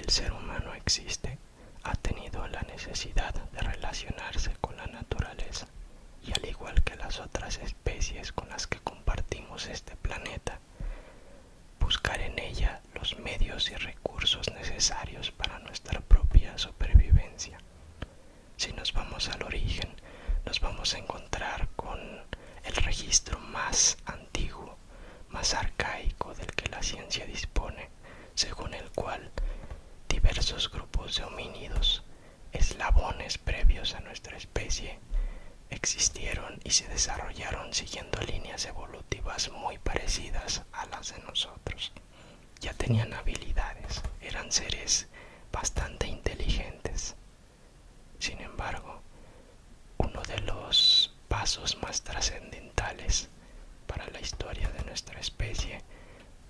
el ser humano existe, ha tenido la necesidad de relacionarse con la naturaleza, y al igual que las otras especies con las que compartimos este planeta, buscar en ella los medios y recursos necesarios para nuestra propia supervivencia. Si nos vamos al origen, nos vamos a encontrar con el registro más antiguo, más arcaico del que la ciencia dispone, según el cual diversos grupos de homínidos, eslabones previos a nuestra especie, existieron y se desarrollaron siguiendo líneas evolutivas muy parecidas a las de nosotros. Ya tenían habilidades, eran seres bastante inteligentes. Sin embargo, uno de los pasos más trascendentales para la historia de nuestra especie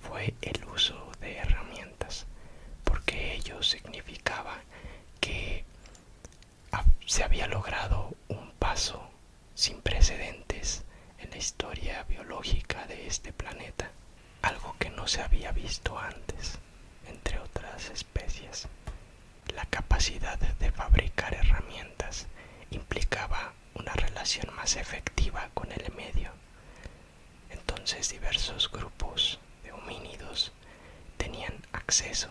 fue el uso de herramientas, porque ello significaba que se había logrado un paso sin precedentes en la historia biológica de este planeta, algo que no se había visto antes entre otras especies. La capacidad de fabricar herramientas implicaba una relación más efectiva con el medio. Entonces diversos grupos de homínidos tenían acceso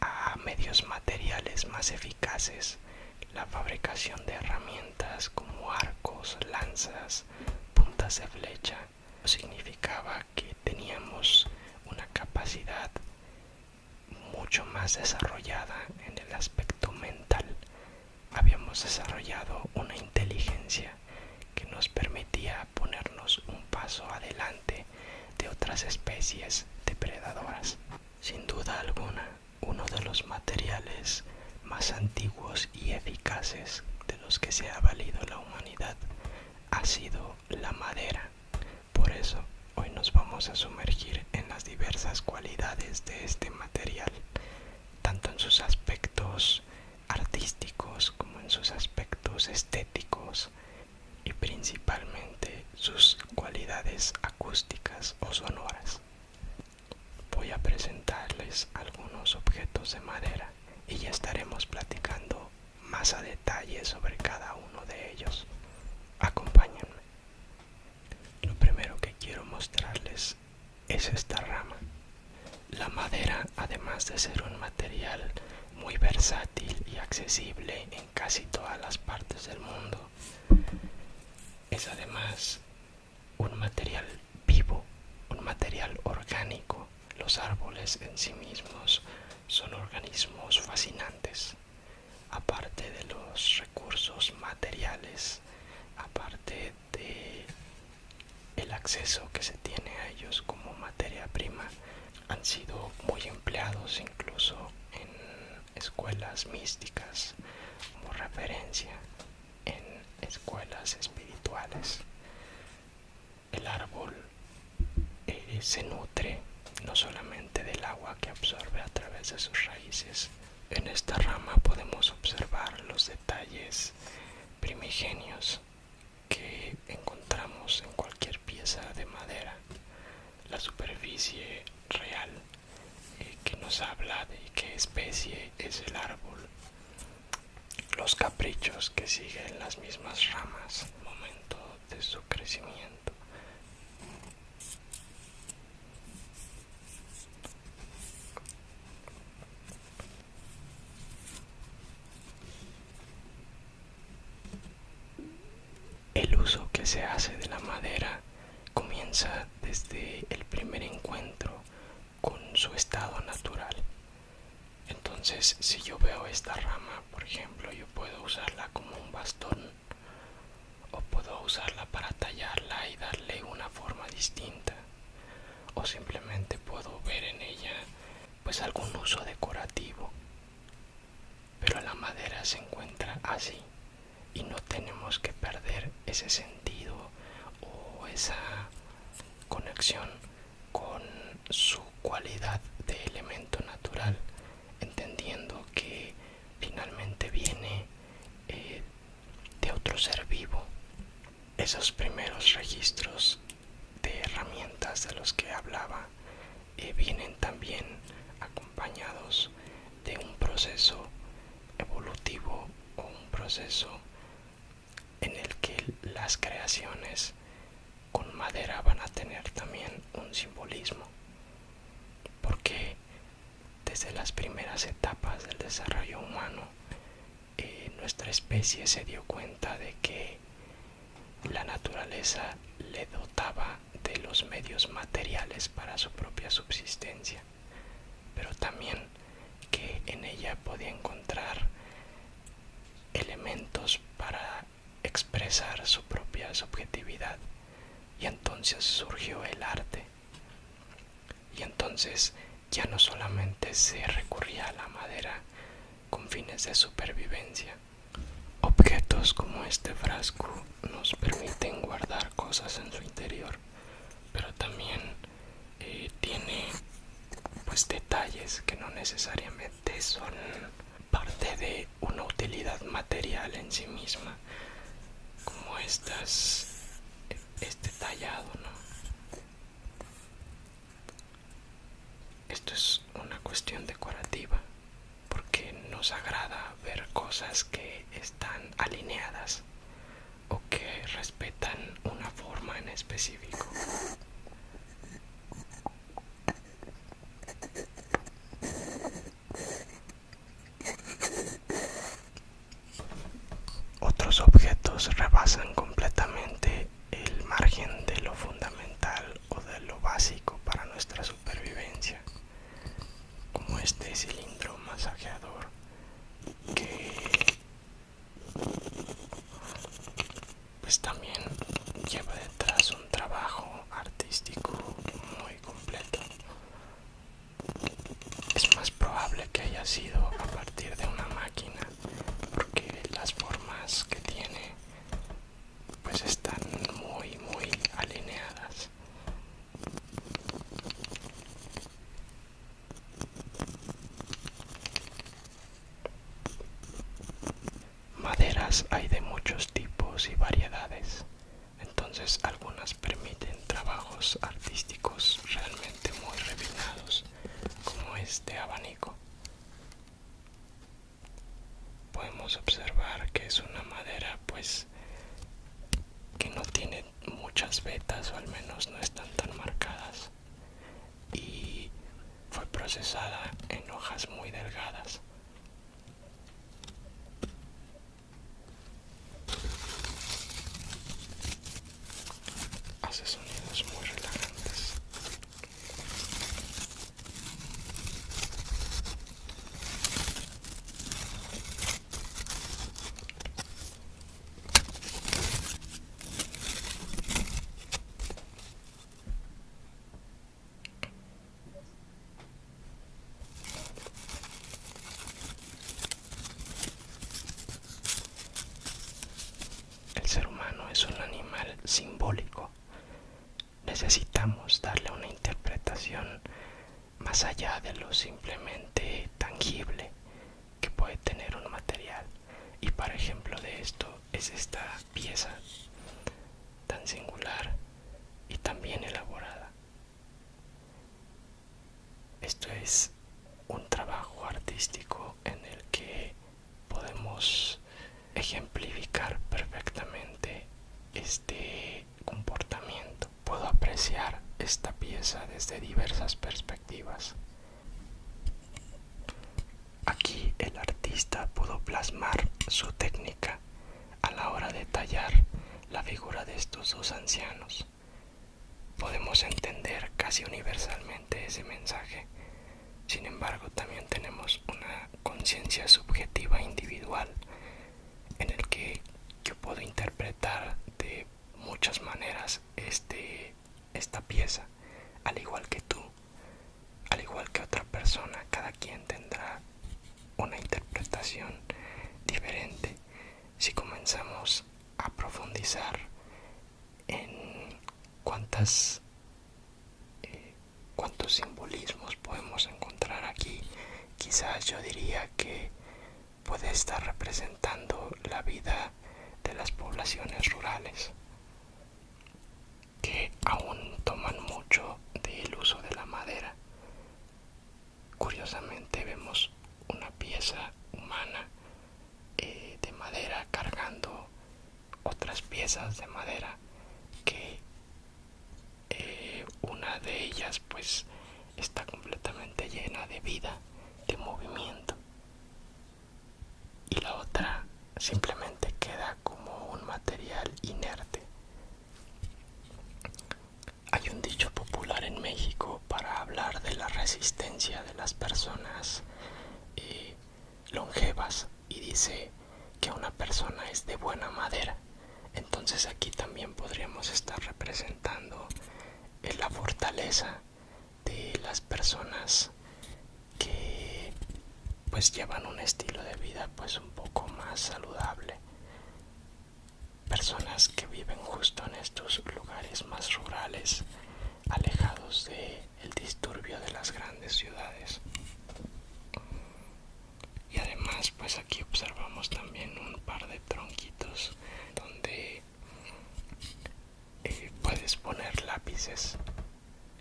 a medios materiales más eficaces. La fabricación de herramientas como arcos, lanzas, puntas de flecha significaba que teníamos una capacidad mucho más desarrollada en el aspecto mental. Habíamos desarrollado una inteligencia que nos permitía ponernos un paso adelante de otras especies depredadoras. Sin duda alguna, uno de los materiales más antiguos y eficaces de los que se ha valido la humanidad ha sido la madera. Por eso, hoy nos vamos a sumergir en las diversas cualidades de este material, tanto en sus aspectos artísticos como en sus aspectos estéticos y principalmente sus cualidades acústicas o sonoras. Voy a presentarles algunos objetos de madera y ya estaremos platicando más a detalle sobre cada uno de ellos. Acompáñenme. Lo primero que quiero mostrarles es esta rama. La madera, además de ser un material muy versátil y accesible en casi todas las partes del mundo, es además un material vivo, un material orgánico. Los árboles en sí mismos son organismos fascinantes. Aparte de los recursos materiales, aparte de el acceso que se tiene a ellos como materia prima, han sido muy empleados incluso en escuelas místicas como referencia, en escuelas espirituales. El árbol se nutre no solamente del agua que absorbe a través de sus raíces. En esta rama podemos observar los detalles primigenios que encontramos en cualquier pieza de madera. La superficie real que nos habla de qué especie es el árbol. Los caprichos que siguen las mismas ramas al momento de su crecimiento. El uso que se hace de la madera comienza desde el primer encuentro con su estado natural. Entonces, si yo veo esta rama, por ejemplo, yo puedo usarla como un bastón o puedo usarla para tallarla y darle una forma distinta, o simplemente puedo ver en ella pues algún uso decorativo. Pero la madera se encuentra así y no tenemos que perder ese sentido o esa conexión con su cualidad de elemento natural, entendiendo que finalmente viene de otro ser vivo. Esos primeros registros de herramientas de los que hablaba vienen también acompañados de un proceso en el que las creaciones con madera van a tener también un simbolismo, porque desde las primeras etapas del desarrollo humano, nuestra especie se dio cuenta de que la naturaleza le dotaba de los medios materiales para su propia subsistencia, pero también que en ella podía encontrar elementos para expresar su propia subjetividad. Y entonces surgió el arte. Y entonces ya no solamente se recurría a la madera con fines de supervivencia. Objetos como este frasco nos permiten guardar cosas en su interior, pero también tiene pues detalles que no necesariamente son parte de una utilidad material en sí misma, como este tallado, ¿no? Esto es una cuestión decorativa, porque nos agrada ver cosas que están alineadas o que respetan una forma en específico. Otros objetos rebasan completamente el margen de lo fundamental o de lo básico para nuestra supervivencia, como este cilindro masajeador que pues también lleva detrás un trabajo artístico muy completo. Es más probable que haya sido a partir de una máquina, porque las formas que tiene pues están muy alineadas. Maderas hay de muchos tipos y variedades, entonces algunas permiten trabajos artísticos realmente muy refinados, como este abanico. Podemos observar que es una madera pues que no tiene muchas vetas, o al menos no están tan marcadas, y fue procesada en hojas muy delgadas. Hace sonidos muy relajantes. El ser humano es un animal simbólico. Necesitamos darle una interpretación más allá de lo simplemente tangible que puede tener un material. Y para ejemplo de esto es esta pieza tan singular y tan bien elaborada. Esto es un trabajo artístico en el que podemos ejemplificar perfectamente este comportamiento. Puedo apreciar esta pieza desde diversas perspectivas. Aquí el artista pudo plasmar su técnica a la hora de tallar la figura de estos dos ancianos. Podemos entender casi universalmente ese mensaje. Sin embargo, también tenemos una conciencia subjetiva individual en el que yo puedo interpretar de muchas maneras esta pieza, al igual que tú, al igual que otra persona. Cada quien tendrá una interpretación diferente. Si comenzamos a profundizar en cuántos simbolismos podemos encontrar aquí, quizás yo diría que puede estar representando la vida de las poblaciones rurales, que aún toman mucho del uso de la madera. Curiosamente vemos una pieza humana de madera piezas de madera que una de ellas pues está completamente llena de vida, de movimiento, y la otra simplemente queda como un material inerte. Hay un dicho popular en México para hablar de la resistencia de las personas longevas, y dice que una persona es de buena madera. Entonces aquí también podríamos estar representando la fortaleza de las personas que pues llevan un estilo de vida pues un poco más saludable, personas que viven justo en estos lugares más rurales, alejados del disturbio de las grandes ciudades. Y además pues aquí observamos también un par de tronquitos donde puedes poner lápices.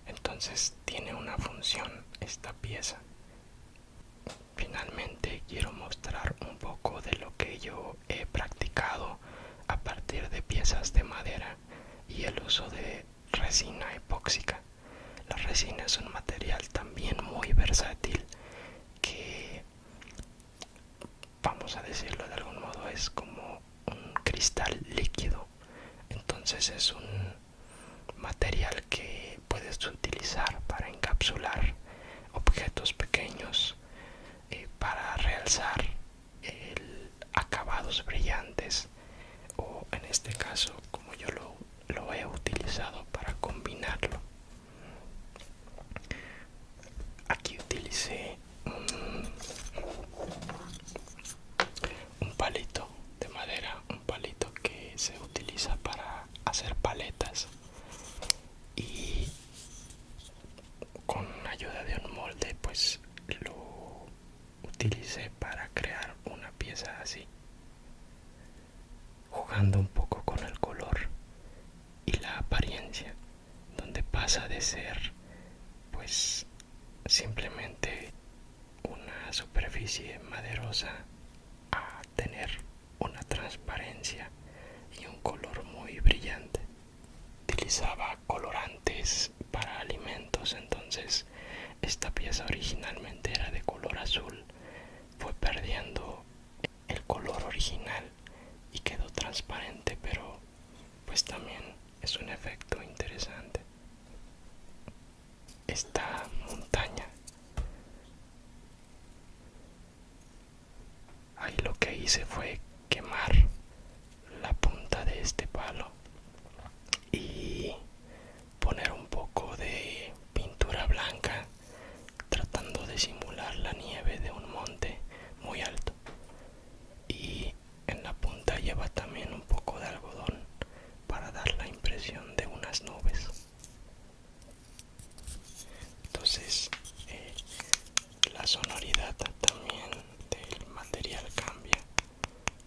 Entonces tiene una función esta pieza. Finalmente quiero mostrar un poco de lo que yo he practicado a partir de piezas de madera y el uso de resina epóxica. La resina es un material también muy versátil que, vamos a decirlo de algún modo, es como un cristal líquido. Entonces es un material que puedes utilizar para encapsular objetos pequeños, para realzar acabados brillantes, o en este caso como yo lo he utilizado para combinarlo. Aquí utilicé un palito de madera, un palito que se utiliza para hacer paletas, y con ayuda de un molde pues lo utilicé para crear una pieza así, jugando un poco con el color y la apariencia, donde pasa de ser pues simplemente una superficie maderosa a tener una transparencia y un color muy brillante. Utilizaba colorantes para alimentos, entonces esta pieza originalmente era de color azul, fue perdiendo el color original y quedó transparente, pero pues también es un efecto interesante. Esta montaña, ahí lo que hice fue quemar la punta de este palo y poner un poco de pintura blanca, tratando de simular la nieve de un monte muy alto, y en la punta lleva también un poco de algodón para dar la impresión de unas nubes. Entonces la sonoridad también del material cambia.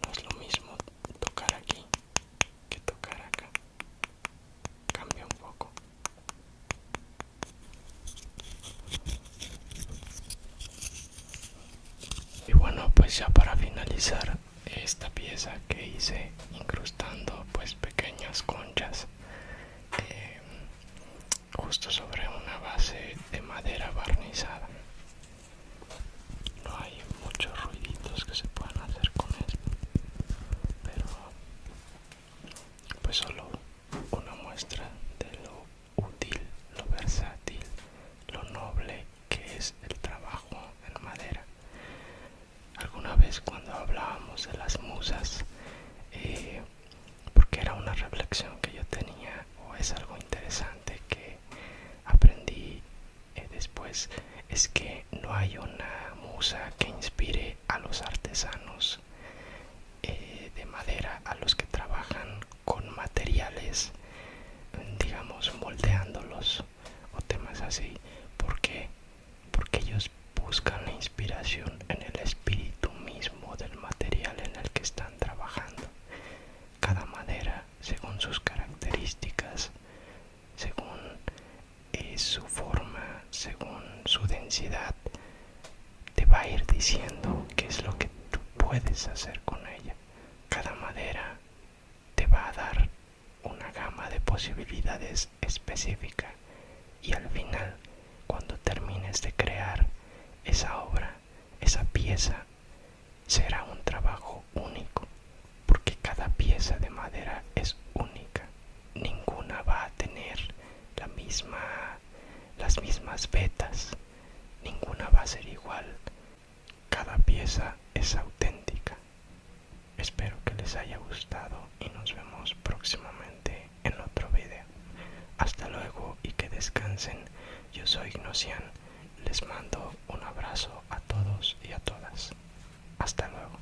No es lo mismo tocar aquí que tocar acá, cambia un poco. Y bueno, pues ya para finalizar esta pieza que hice incrustando pues pequeñas conchas justo sobre una base de madera barnizada. No hay muchos ruiditos que se puedan hacer con esto, pero pues solo una muestra de lo útil, lo versátil, lo noble que es el trabajo en madera. Alguna vez cuando hablábamos de las musas, porque era una reflexión que yo tenía, o es algo interesante que aprendí después, es que no hay una musa que inspire a los artesanos de madera, a los que trabajan con materiales, digamos, moldeándolos o temas así. ¿Por qué? Porque ellos buscan la inspiración en el espíritu mismo del material en el que están trabajando. Cada madera, según sus características, según su forma, según su densidad, te va a ir diciendo qué es lo que tú puedes hacer con ella. Cada madera te va a dar gama de posibilidades específica, y al final, cuando termines de crear esa obra, esa pieza, será un trabajo único, porque cada pieza de madera es única. Ninguna va a tener las mismas vetas, ninguna va a ser igual. Cada pieza es auténtica. Espero que les haya gustado y nos vemos próximamente en otro video. Hasta luego y que descansen. Yo soy Gnosian. Les mando un abrazo a todos y a todas. Hasta luego.